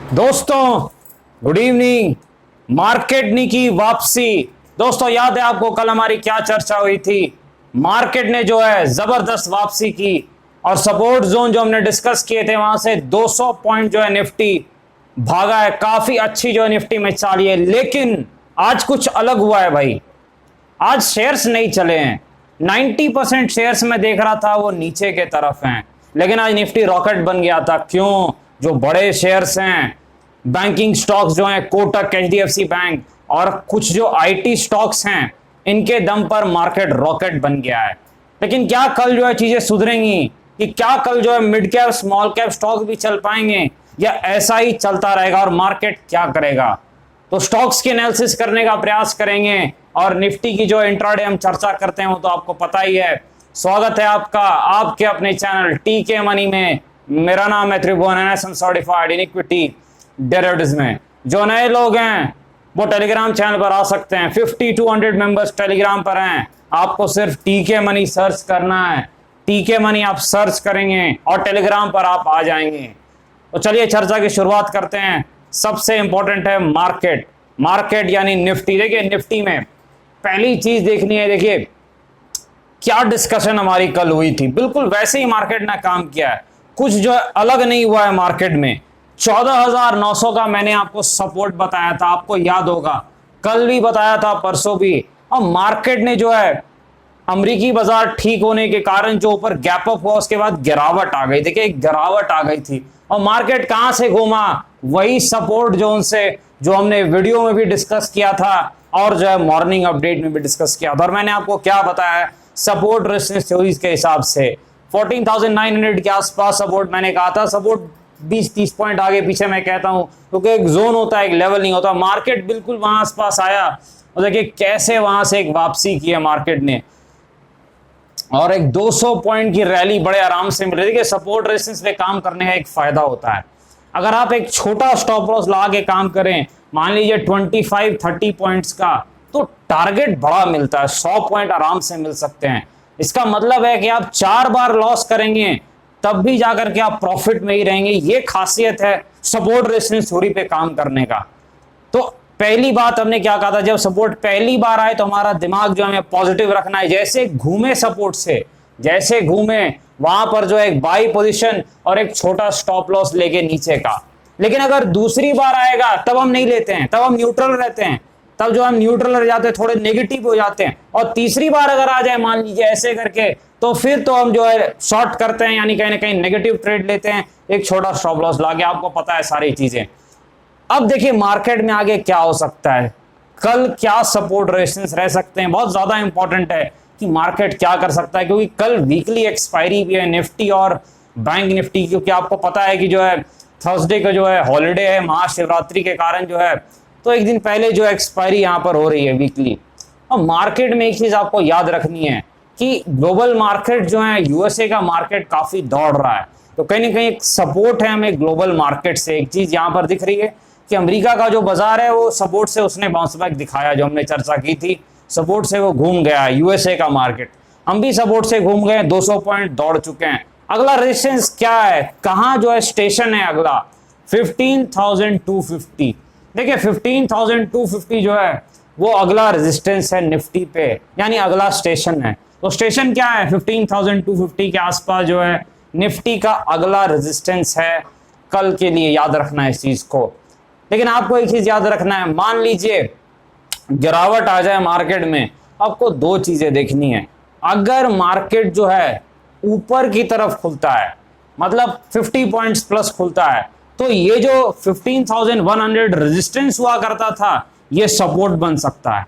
दोस्तों good evening. Market ने की वापसी। दोस्तों याद है आपको कल हमारी क्या चर्चा हुई थी। मार्केट ने जो है जबरदस्त वापसी की और सपोर्ट जोन जो हमने डिस्कस किए थे वहां से 200 पॉइंट जो है निफ्टी भागा है। काफी अच्छी जो है निफ्टी में चाली है, लेकिन आज कुछ अलग हुआ है भाई। आज शेयर्स नहीं चले हैं। 90% शेयर्स में देख रहा था वो नीचे के तरफ हैं, लेकिन आज निफ्टी रॉकेट बन गया था। क्यों? जो बड़े शेयर्स हैं, बैंकिंग स्टॉक्स जो हैं, कोटक, एचडीएफसी बैंक और कुछ जो आईटी स्टॉक्स हैं, इनके दम पर मार्केट रॉकेट बन गया है। लेकिन क्या कल जो है चीजें सुधरेंगी? कि क्या कल जो है mid cap small cap stock भी चल पाएंगे या ऐसा ही चलता रहेगा और मार्केट क्या करेगा? तो स्टॉक्स की एनालिसिस करने का प्रयास करेंगे और निफ्टी की जो इंट्राडे हम चर्चा करते हैं वो तो आपको पता ही है। स्वागत है आपका आपके अपने चैनल टीके मनी में। मेरा नाम है Tribhuvan, NSM certified in equity derivatives में। जो नए लोग हैं वो टेलीग्राम चैनल पर आ सकते हैं। 50 to 100 मेंबर्स टेलीग्राम पर हैं। आपको सिर्फ टीके मनी सर्च करना है। टीके मनी आप सर्च करेंगे और टेलीग्राम पर आप आ जाएंगे। तो चलिए चर्चा की शुरुआत करते हैं। सबसे इंपॉर्टेंट है मार्केट। मार्केट यानी निफ्टी। देखिए निफ्टी में पहली चीज देखनी है, देखिए क्या डिस्कशन हमारी कल हुई थी, बिल्कुल वैसे ही मार्केट ने काम किया है। कुछ जो है अलग नहीं हुआ है मार्केट में। 14,900 का मैंने आपको सपोर्ट बताया था, आपको याद होगा, कल भी बताया था, परसों भी। और मार्केट ने जो है अमेरिकी बाजार ठीक होने के कारण जो ऊपर गैप अप हुआ, उसके बाद गिरावट आ गई। देखिए गिरावट आ गई थी और मार्केट कहां से घूमा? वही सपोर्ट जोन से जो हमने वीडियो में भी डिस्कस किया था और जो है मॉर्निंग अपडेट में भी डिस्कस किया था। और मैंने आपको क्या बताया? सपोर्ट रेजिस्टेंस थ्योरीज के हिसाब से 14,900 के आसपास सपोर्ट मैंने कहा था। सपोर्ट 20-30 पॉइंट आगे पीछे मैं कहता हूं, क्योंकि एक जोन होता है, एक लेवल नहीं होता। मार्केट बिल्कुल वहां आसपास आया और देखिए कैसे वहां से एक वापसी की है मार्केट ने और एक 200 पॉइंट की रैली बड़े आराम से मिल रही है। सपोर्ट रेजिस्टेंस पे काम करने का एक फायदा होता है। अगर आप एक छोटा स्टॉप लॉस लगा के काम करें, मान लीजिए 25-30 पॉइंट्स का, तो टारगेट बड़ा मिलता है। 100 पॉइंट आराम से मिल सकते हैं। इसका मतलब है कि आप 4 बार लॉस करेंगे तब भी जाकर के आप प्रॉफिट में ही रहेंगे। ये खासियत है सपोर्ट रेजिस्टेंस थ्योरी पे काम करने का। तो पहली बात हमने क्या कहा था, जब सपोर्ट पहली बार आए तो हमारा दिमाग जो हमें पॉजिटिव रखना है। जैसे घूमे सपोर्ट से, जैसे घूमे वहां पर जो है एक बाई पोजीशन और एक छोटा स्टॉप लॉस लेके नीचे का। लेकिन अगर दूसरी बार आएगा तब हम नहीं लेते हैं, तब हम न्यूट्रल रहते हैं। तब जो हम न्यूट्रल रह जाते हैं, थोड़े नेगेटिव हो जाते हैं। और तीसरी बार अगर आ जाए मान लीजिए ऐसे करके, तो फिर तो हम जो है शॉर्ट करते हैं, यानी कहीं ना कहीं नेगेटिव ट्रेड लेते हैं, एक छोटा स्टॉप लॉस लाके। आपको पता है सारी चीजें। अब देखिए मार्केट में आगे क्या हो सकता है, कल क्या सपोर्ट रेजिस्टेंस रह सकते हैं। बहुत ज्यादा इंपॉर्टेंट है कि मार्केट क्या कर सकता है, क्योंकि कल वीकली एक्सपायरी भी है निफ्टी और बैंक निफ्टी। क्योंकि आपको पता है कि जो है थर्सडे का जो है हॉलीडे है महाशिवरात्रि के कारण जो है, तो एक दिन पहले जो एक्सपायरी यहां पर हो रही है वीकली। और मार्केट में एक चीज आपको याद रखनी है कि ग्लोबल मार्केट जो है, यूएसए का मार्केट काफी दौड़ रहा है। तो कहीं ना कहीं एक सपोर्ट है हमें ग्लोबल मार्केट से। एक चीज यहां पर दिख रही है कि अमेरिका का जो बाजार है वो सपोर्ट से उसने बाउंस बैक दिखाया, जो हमने चर्चा की थी। सपोर्ट से वो घूम गया यूएसए का मार्केट। हम भी सपोर्ट से घूम गए, 200 पॉइंट दौड़ चुके हैं। अगला रेजिस्टेंस क्या है, कहां जो है स्टेशन है अगला? 15,250। देखिए 15,250 जो है वो अगला रेजिस्टेंस है निफ्टी पे, यानी अगला स्टेशन है। तो स्टेशन क्या है? 15,250 के आसपास जो है निफ्टी का अगला रेजिस्टेंस है कल के लिए। याद रखना है इस चीज को। लेकिन आपको एक चीज याद रखना है, मान लीजिए गिरावट आ जाए मार्केट में, आपको 2 चीजें देखनी है। अगर मार्केट जो है ऊपर की तरफ खुलता है, मतलब 50 पॉइंट्स प्लस खुलता है, तो ये जो 15,100 रेजिस्टेंस हुआ करता था, ये सपोर्ट बन सकता है।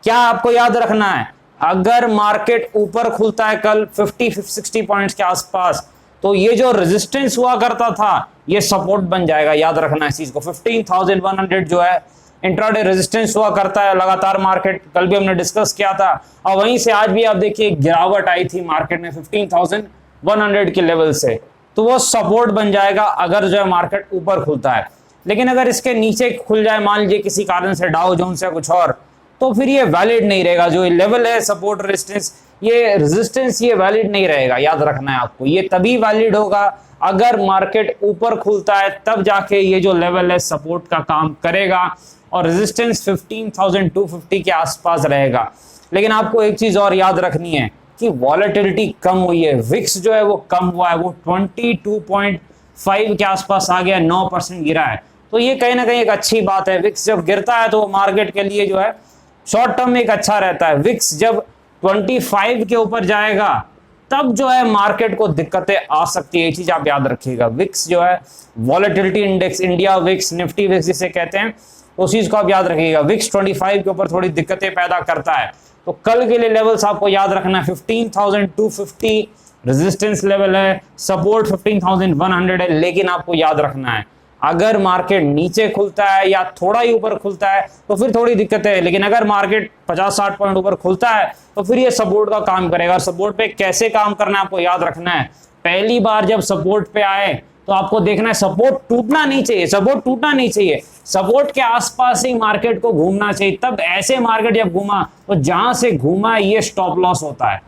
क्या आपको याद रखना है? अगर मार्केट ऊपर खुलता है कल 50-60 पॉइंट्स के आसपास, तो ये जो रेजिस्टेंस हुआ करता था ये सपोर्ट बन जाएगा। याद रखना है इस चीज को। 15,100 जो है इंट्राडे रेजिस्टेंस हुआ करता है लगातार मार्केट, कल भी हमने डिस्कस किया था। और वहीं से आज भी आप देखिए गिरावट आई थी मार्केट में 15,100 के लेवल से, तो वो सपोर्ट बन जाएगा अगर जो है मार्केट ऊपर खुलता है। लेकिन अगर इसके नीचे खुल जाए, मान लीजिए किसी कारण से, डाउ जोन्स या कुछ और, तो फिर ये वैलिड नहीं रहेगा। जो लेवल है सपोर्ट रेजिस्टेंस, ये रेजिस्टेंस ये वैलिड नहीं रहेगा। याद रखना है आपको। ये तभी वैलिड होगा अगर मार्केट ऊपर खुलता है तब जाके ये जो लेवल है सपोर्ट का काम करेगा और रेजिस्टेंस 15,250 के आसपास रहेगा। लेकिन आपको एक चीज और याद रखनी है कि वॉलेटिलिटी कम हुई है, विक्स जो है वो कम हुआ है, वो 22.5 के आसपास आ गया, 9% गिरा है। तो ये कहीं ना कहीं एक अच्छी बात है। विक्स जब गिरता है तो मार्केट के लिए जो है शॉर्ट टर्म में एक अच्छा रहता है। विक्स जब 25 के ऊपर जाएगा तब जो है मार्केट को दिक्कतें आ सकती है, ये चीज आप याद रखिएगा। विक्स जो है volatility index, India VIX, Nifty VIX जिसे कहते हैं, उस चीज को आप याद रखिएगा। विक्स 25 के ऊपर थोड़ी दिक्कतें पैदा करता है। तो कल के लिए लेवल्स आपको याद रखना है, 15,250 रेजिस्टेंस लेवल है, सपोर्ट 15,100 है। लेकिन आपको याद रखना है अगर मार्केट नीचे खुलता है या थोड़ा ही ऊपर खुलता है तो फिर थोड़ी दिक्कतें है, लेकिन अगर मार्केट 50-60 पॉइंट ऊपर खुलता है तो फिर ये सपोर्ट का काम करेगा। और सपोर्ट पे कैसे काम करना है आपको याद रखना है। पहली बार जब सपोर्ट पे आए तो आपको देखना है सपोर्ट टूटना नहीं चाहिए, सपोर्ट टूटना नहीं चाहिए, सपोर्ट के आसपास ही मार्केट को घूमना चाहिए। तब ऐसे मार्केट जब घूमा तो जहां से घूमा ये स्टॉप लॉस होता है,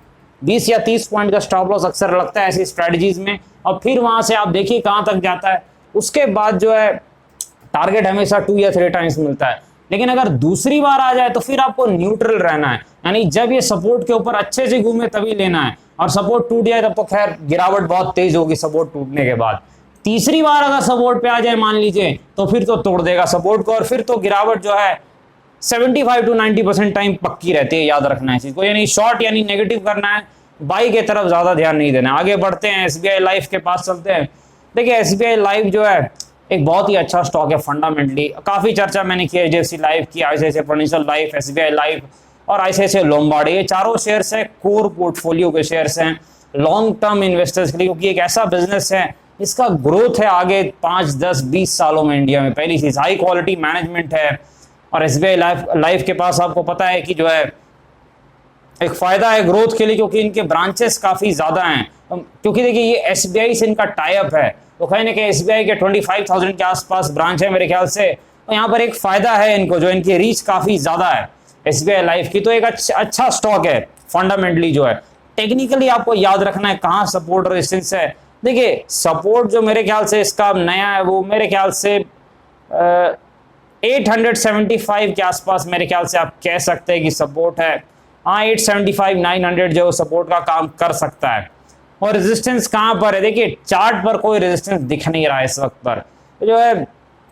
20 या 30 पॉइंट का स्टॉप लॉस अक्सर लगता है ऐसी स्ट्रेटजीज में। और फिर वहां से आप देखिए कहां तक जाता है, उसके बाद जो है टारगेट हमेशा 2 या 3 टाइम्स मिलता है। लेकिन अगर दूसरी बार आ जाए तो फिर आपको न्यूट्रल रहना है, यानी जब ये सपोर्ट के ऊपर अच्छे से घूमे तभी लेना है, और सपोर्ट टूट जाए तब तो खैर गिरावट बहुत तेज होगी सपोर्ट टूटने के बाद। तीसरी बार अगर सपोर्ट पे आ जाए मान लीजिए तो फिर तो तोड़ देगा सपोर्ट को, और फिर तो गिरावट जो है 75 to 90% टाइम पक्की रहती है, याद रखना है इस चीज को। यानी शॉर्ट यानी नेगेटिव करना है, बाई की तरफ ज्यादा ध्यान नहीं देना। आगे बढ़ते हैं, एसबीआई लाइफ के पास चलते हैं। देखिए एसबीआई लाइफ जो है एक बहुत ही अच्छा स्टॉक है, फंडामेंटली काफी चर्चा मैंने की, एचडीएफसी लाइफ की, ICICI prudential life, SBI life और आईसीआईसीआई लोम्बार्ड, ये चारों शेयर्स है कोर पोर्टफोलियो के शेयर्स हैं लॉन्ग टर्म इन्वेस्टर्स के लिए, क्योंकि एक ऐसा बिजनेस है इसका ग्रोथ है आगे 5, 10, 20 सालों में इंडिया में। पहली चीज हाई क्वालिटी मैनेजमेंट है, और एसबीआई लाइफ के पास आपको पता है कि जो है एक फायदा है ग्रोथ के लिए, क्योंकि इनके ब्रांचेस काफी ज्यादा हैं। क्योंकि देखिए ये एसबीआई से इनका टाई अप है, तो कहीं ना कहीं एसबीआई के 25,000 के आसपास ब्रांच है मेरे ख्याल से, तो यहाँ पर एक फायदा है इनको, जो इनकी रीच काफी ज्यादा है एसबीआई लाइफ की। तो एक अच्छा स्टॉक है फंडामेंटली जो है। टेक्निकली आपको याद रखना है कहाँ सपोर्ट और रेजिस्टेंस है। देखिए सपोर्ट जो मेरे ख्याल से इसका नया है वो मेरे ख्याल से 875 के आसपास मेरे ख्याल से आप कह सकते हैं कि सपोर्ट है। हाँ 875, 900 जो सपोर्ट का काम कर सकता है। और रेजिस्टेंस कहां पर है, देखिए चार्ट पर कोई रेजिस्टेंस दिख नहीं रहा है इस वक्त पर, तो जो है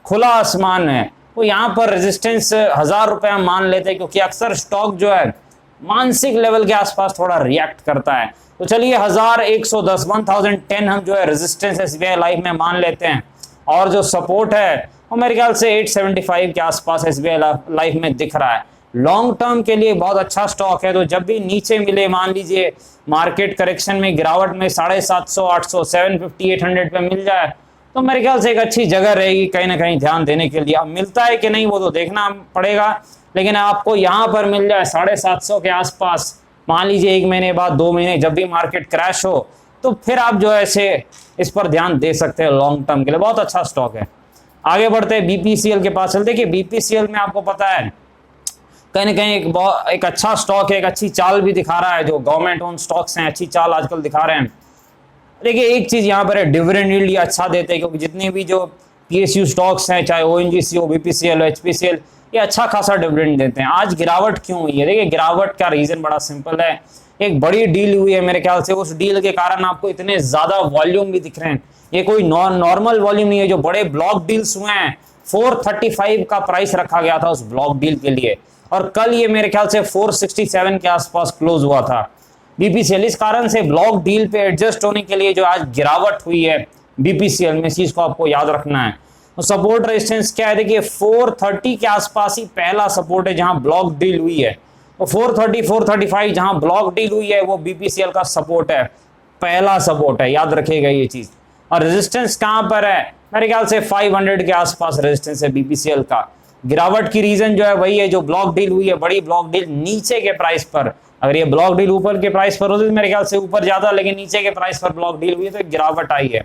खुला आसमान है। तो यहाँ पर रेजिस्टेंस 1000 रुपया मान लेते हैं, क्योंकि अक्सर स्टॉक जो है मानसिक लेवल के आसपास थोड़ा रिएक्ट करता है। तो चलिए 1110, 1010 हम जो है रेजिस्टेंस एसबीआई लाइफ में मान लेते हैं, और जो सपोर्ट है वो मेरे ख्याल से 875 के आसपास एसबीआई लाइफ में दिख रहा है। लॉन्ग टर्म के लिए बहुत अच्छा स्टॉक है। तो जब भी नीचे मिले, मान लीजिए मार्केट करेक्शन में गिरावट में 750, 800, 750, 800 पे मिल जाए तो मेरे ख्याल से एक अच्छी जगह रहेगी कहीं ना कहीं ध्यान देने के लिए। अब मिलता है कि नहीं वो तो देखना पड़ेगा, लेकिन आपको यहाँ पर मिल जाए 750 के आसपास, मान लीजिए 1 महीने बाद, 2 महीने, जब भी मार्केट क्रैश हो तो फिर आप जो है इस पर ध्यान दे सकते हैं लॉन्ग टर्म के लिए। बहुत अच्छा स्टॉक है। आगे बढ़ते हैं बीपीसीएल के पास चलते। देखिए बीपीसीएल में आपको पता है कहीं ना कहीं एक अच्छा स्टॉक है, एक अच्छी चाल भी दिखा रहा है। जो गवर्नमेंट ओन स्टॉक्स हैं अच्छी चाल आजकल दिखा रहे हैं। देखिए एक चीज यहाँ पर है, डिविडेंड यील्ड अच्छा देते हैं, क्योंकि जितने भी जो पीएसयू स्टॉक्स हैं, चाहे ओएनजीसी हो, बीपीसीएल हो, एचपीसीएल, ये अच्छा खासा डिविडेंड देते हैं। आज गिरावट क्यों हुई है? देखिए गिरावट का रीजन बड़ा सिंपल है, एक बड़ी डील हुई है मेरे ख्याल से, उस डील के कारण आपको इतने ज्यादा वॉल्यूम भी दिख रहे हैं। ये कोई नॉर्मल वॉल्यूम नहीं है, जो बड़े ब्लॉक डील्स हुए हैं 435 का प्राइस रखा गया था उस ब्लॉक डील के लिए, और कल ये मेरे ख्याल से 467 के आसपास क्लोज हुआ था बीपीसीएल। इस कारण से ब्लॉक डील पे एडजस्ट होने के लिए जो आज गिरावट हुई है बीपीसीएल में, इस चीज को आपको याद रखना है। तो सपोर्ट रेजिस्टेंस क्या है, देखिए 430 के आसपास ही पहला सपोर्ट है जहां ब्लॉक डील हुई है। तो 430, 435 जहां ब्लॉक डील हुई है वो बीपीसीएल का सपोर्ट है, पहला सपोर्ट है, याद रखिएगा ये चीज। और रेजिस्टेंस कहां पर है, मेरे ख्याल से 500 के आसपास रेजिस्टेंस है बीपीसीएल का। गिरावट की रीजन जो है वही है, जो ब्लॉक डील हुई है, बड़ी ब्लॉक डील नीचे के प्राइस पर। अगर ये ब्लॉक डील ऊपर के प्राइस पर होती तो मेरे ख्याल से ऊपर जाता, लेकिन नीचे के प्राइस पर ब्लॉक डील हुई है तो गिरावट आई है।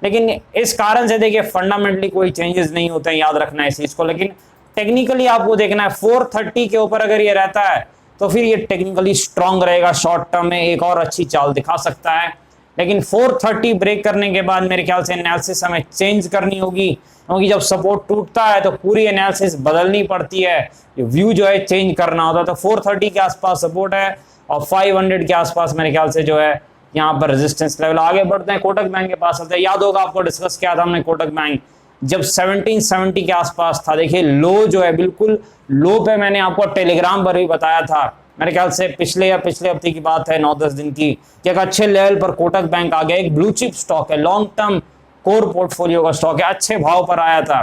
लेकिन इस कारण से देखिए फंडामेंटली कोई चेंजेस नहीं होते हैं, याद रखना है इस चीज को। लेकिन टेक्निकली आपको देखना है 430 के ऊपर अगर ये रहता है तो फिर ये टेक्निकली स्ट्रांग रहेगा, शॉर्ट टर्म में एक और अच्छी चाल दिखा सकता है। लेकिन 430 ब्रेक करने के बाद मेरे ख्याल से एनालिसिस हमें चेंज करनी होगी, क्योंकि जब सपोर्ट टूटता है तो पूरी एनालिसिस बदलनी पड़ती है, व्यू जो है चेंज करना होता है। तो 430 के आसपास सपोर्ट है और 500 के आसपास मेरे ख्याल से जो है यहाँ पर रेजिस्टेंस लेवल। आगे बढ़ते हैं, कोटक बैंक के पास आते हैं। याद होगा आपको डिस्कस किया था हमने कोटक बैंक जब 1770 के आसपास था। देखिए लो जो है बिल्कुल लो पे मैंने आपको टेलीग्राम पर भी बताया था, मेरे ख्याल से पिछले हफ्ते की बात है, 9-10 दिन की, कि एक अच्छे लेवल पर कोटक बैंक आ गया। एक ब्लू चिप स्टॉक है, लॉन्ग टर्म कोर पोर्टफोलियो का स्टॉक है, अच्छे भाव पर आया था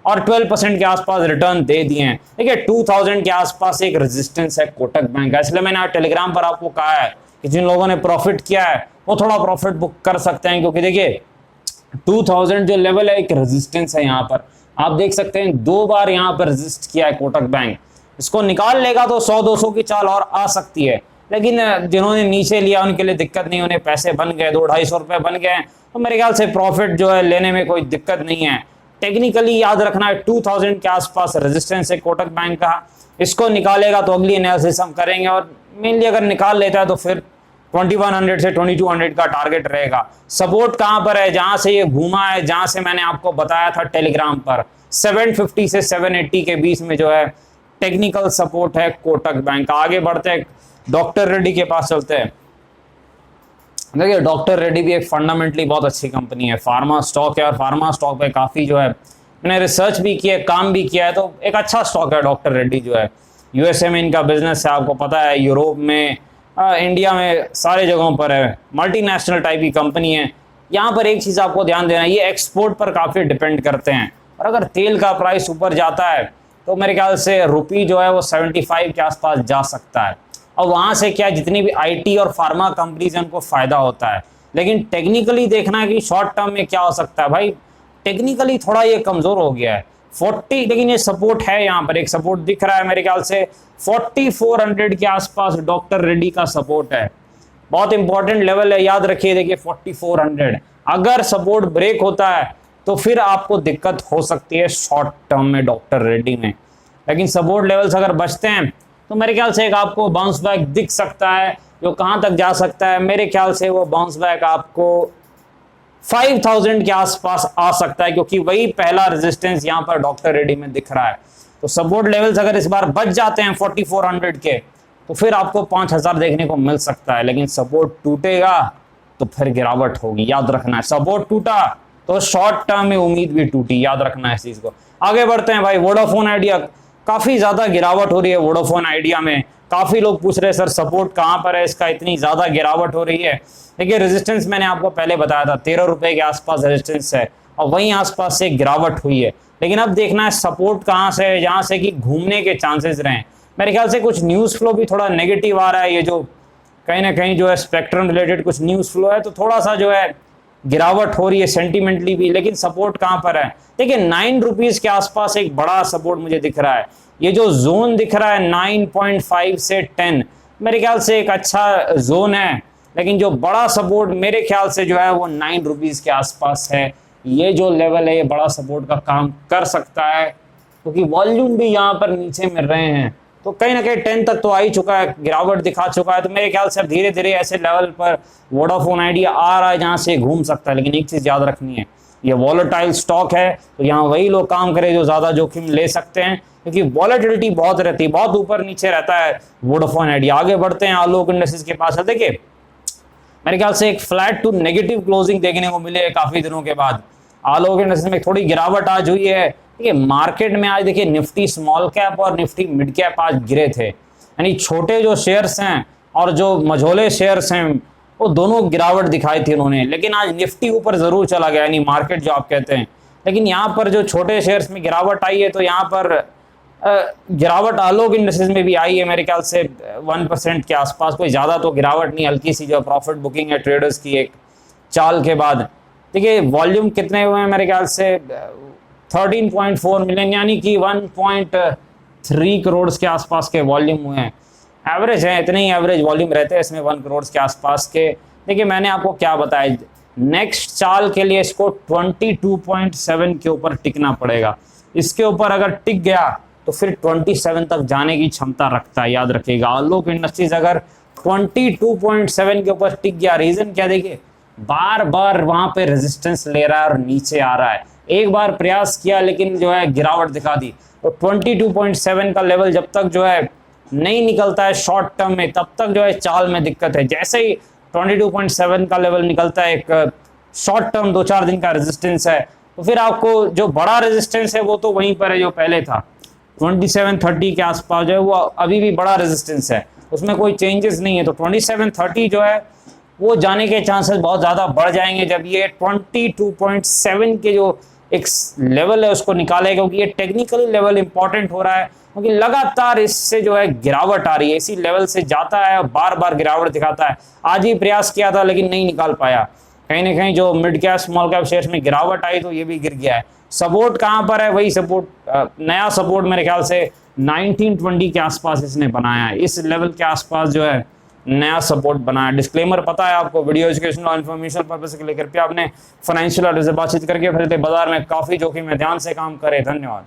और 12% के आसपास रिटर्न दे दिए हैं। देखिए 2000 के आसपास एक रेजिस्टेंस है कोटक बैंक का, इसलिए मैंने टेलीग्राम पर आपको कहा है कि जिन लोगों ने प्रॉफिट किया है वो थोड़ा प्रॉफिट बुक कर सकते हैं, क्योंकि देखिए 2000 जो लेवल है एक रेजिस्टेंस है। यहाँ पर आप देख सकते हैं 2 बार यहाँ पर रेजिस्ट किया है कोटक बैंक। इसको निकाल लेगा तो 100-200 की चाल और आ सकती है, लेकिन जिन्होंने नीचे लिया उनके लिए दिक्कत नहीं, उन्हें पैसे बन गए, 200-250 रुपए बन गए, तो मेरे ख्याल से प्रॉफिट जो है लेने में कोई दिक्कत नहीं है। टेक्निकली याद रखना है 2000 के आसपास रेजिस्टेंस है कोटक बैंक का, इसको निकालेगा तो अगली एनालिसिस हम करेंगे, और मेनली अगर निकाल लेता है तो फिर 2100 से 2200 का टारगेट रहेगा। सपोर्ट कहां पर है, जहां से ये घूमा है, जहां से मैंने आपको बताया था टेलीग्राम पर 750 से 780 के बीच में जो है टेक्निकल सपोर्ट है कोटक बैंक। आगे बढ़ते हैं, डॉक्टर रेड्डी के पास चलते हैं। देखिए डॉक्टर रेड्डी भी एक फंडामेंटली बहुत अच्छी कंपनी है, फार्मा स्टॉक है, और फार्मा स्टॉक पे काफी जो है मैंने रिसर्च भी किया है, काम भी किया है, तो एक अच्छा स्टॉक है डॉक्टर रेड्डी जो है। यूएसए में इनका बिजनेस है, आपको पता है, यूरोप में, इंडिया में, सारे जगहों पर है, मल्टीनेशनल टाइप की कंपनी है। यहाँ पर एक चीज़ आपको ध्यान देना है, ये एक्सपोर्ट पर काफ़ी डिपेंड करते हैं, और अगर तेल का प्राइस ऊपर जाता है तो मेरे ख्याल से रुपी जो है वो 75 के आसपास जा सकता है, और वहाँ से क्या जितनी भी आईटी और फार्मा कंपनीज हैं उनको फ़ायदा होता है। लेकिन टेक्निकली देखना है कि शॉर्ट टर्म में क्या हो सकता है, भाई टेक्निकली थोड़ा ये कमज़ोर हो गया है 40, लेकिन ये सपोर्ट है, यहाँ पर एक सपोर्ट दिख रहा है मेरे ख्याल से 4400 के आसपास डॉक्टर रेड्डी का सपोर्ट है, बहुत इंपॉर्टेंट लेवल है, याद रखिए। देखिए 4400 अगर सपोर्ट ब्रेक होता है तो फिर आपको दिक्कत हो सकती है शॉर्ट टर्म में डॉक्टर रेड्डी में, लेकिन सपोर्ट लेवल्स अगर बचते हैं तो मेरे ख्याल से एक आपको बाउंस बैक दिख सकता है, जो कहां तक जा सकता है, मेरे ख्याल से वो बाउंस बैक आपको 5000 के आसपास आ सकता है, क्योंकि वही पहला रेजिस्टेंस यहां पर डॉक्टर रेड्डी में दिख रहा है। तो सपोर्ट लेवल्स अगर इस बार बच जाते हैं 4400 के, तो फिर आपको 5000 देखने को मिल सकता है, लेकिन सपोर्ट टूटेगा तो फिर गिरावट होगी, याद रखना है। सपोर्ट टूटा तो शॉर्ट टर्म में उम्मीद भी टूटी, याद रखना है इस चीज को। आगे बढ़ते हैं भाई, वोडाफोन आइडिया, काफी ज्यादा गिरावट हो रही है वोडाफोन आइडिया में। काफी लोग पूछ रहे हैं सर सपोर्ट कहां पर है, इसका इतनी ज्यादा गिरावट हो रही है। देखिए रेजिस्टेंस मैंने आपको पहले बताया था 13 रुपए के आसपास रेजिस्टेंस है, और वहीं आसपास से गिरावट हुई है, लेकिन अब देखना है सपोर्ट कहां से है, जहां से कि घूमने के चांसेस रहे। मेरे ख्याल से कुछ न्यूज फ्लो भी थोड़ा नेगेटिव आ रहा है, ये जो कहीं ना कहीं जो है स्पेक्ट्रम रिलेटेड कुछ न्यूज फ्लो है, तो थोड़ा सा जो है गिरावट हो रही है सेंटिमेंटली भी। लेकिन सपोर्ट कहां पर है, देखिए 9 रुपीज के आसपास एक बड़ा सपोर्ट मुझे दिख रहा है। ये जो जोन दिख रहा है 9.5 से 10, मेरे ख्याल से एक अच्छा जोन है, लेकिन जो बड़ा सपोर्ट मेरे ख्याल से जो है वो 9 रुपीज के आसपास है। ये जो लेवल है ये बड़ा सपोर्ट का काम कर सकता है, क्योंकि वॉल्यूम भी यहाँ पर नीचे मिल रहे हैं, तो कहीं ना कहीं 10 तक तो आ ही चुका है, गिरावट दिखा चुका है। तो मेरे ख्याल से अब धीरे धीरे ऐसे लेवल पर वोडाफोन आइडिया आ रहा है जहाँ से घूम सकता है। लेकिन एक चीज़ याद रखनी है, ये वॉलेटाइल स्टॉक है, तो यहाँ वही लोग काम करें जो ज़्यादा जोखिम ले सकते हैं, क्योंकि वॉलेटिलिटी बहुत रहती है, बहुत ऊपर नीचे रहता है वोडाफोन आइडिया। आगे बढ़ते हैं, आलोक इंडस्ट्रीज के पास है। देखिए मेरे ख्याल से एक फ्लैट टू नेगेटिव क्लोजिंग देखने को मिले काफ़ी दिनों के बाद। आलोक इंडस्ट्रीज में थोड़ी गिरावट आज हुई है। देखिए मार्केट में आज देखिए निफ्टी स्मॉल कैप और निफ्टी मिड कैप आज गिरे थे, यानी छोटे जो शेयर्स हैं और जो मझोले शेयर्स हैं वो दोनों गिरावट दिखाई थी उन्होंने। लेकिन आज निफ्टी ऊपर जरूर चला गया, यानी मार्केट जो आप कहते हैं, लेकिन यहाँ पर जो छोटे शेयर्स में गिरावट आई है, तो यहाँ पर गिरावट आलोक इंडस्ट्रीज में भी आई है मेरे ख्याल से 1% के आसपास। कोई ज़्यादा तो गिरावट नहीं, हल्की सी जो प्रॉफिट बुकिंग है ट्रेडर्स की एक चाल के बाद। देखिए वॉल्यूम कितने हुए हैं, मेरे ख्याल से 13.4 मिलियन, यानी कि 1.3 करोड़ के आसपास के वॉल्यूम हुए हैं। एवरेज है, इतने ही एवरेज वॉल्यूम रहते हैं इसमें 1 करोड़ के आसपास के। देखिए मैंने आपको क्या बताया, नेक्स्ट चाल के लिए इसको 22.7 के ऊपर टिकना पड़ेगा। इसके ऊपर अगर टिक गया तो फिर 27 तक जाने की क्षमता रखता है, याद रखिएगा। आलोक इंडस्ट्रीज अगर 22.7 के ऊपर टिक गया, रीजन क्या, देखिए बार बार वहां पे रेजिस्टेंस ले रहा है और नीचे आ रहा है। एक बार प्रयास किया लेकिन जो है गिरावट दिखा दी। तो 22.7 का लेवल जब तक जो है नहीं निकलता है शॉर्ट टर्म में, तब तक जो है चाल में दिक्कत है। जैसे ही 22.7 का लेवल निकलता है, एक शॉर्ट टर्म 2-4 दिन का रेजिस्टेंस है, तो फिर आपको जो बड़ा रेजिस्टेंस है वो तो वहीं पर है जो पहले था 2730 के आसपास, जो है वो अभी भी बड़ा रेजिस्टेंस है, उसमें कोई चेंजेस नहीं है। तो 2730 जो है वो जाने के चांसेस बहुत ज़्यादा बढ़ जाएंगे जब ये 22.7 के जो एक लेवल है उसको निकाले, क्योंकि ये टेक्निकली लेवल इंपॉर्टेंट हो रहा है, क्योंकि लगातार इससे जो है गिरावट आ रही है, इसी लेवल से जाता है और बार बार गिरावट दिखाता है। आज ही प्रयास किया था लेकिन नहीं निकाल पाया। कहीं ना कहीं जो mid cap small cap shares में गिरावट आई तो ये भी गिर गया है। सपोर्ट कहाँ पर है, वही सपोर्ट, नया सपोर्ट मेरे ख्याल से 1920 के आसपास इसने बनाया है। इस लेवल के आसपास जो है नया सपोर्ट बनाया। डिस्क्लेमर पता है आपको, वीडियो एजुकेशनल और इन्फॉर्मेशन पर्पस के लिए कृपया अपने फाइनेंशियल एडवाइजर से बातचीत करके फिर बाजार में काफी जोखिम में ध्यान से काम करें। धन्यवाद।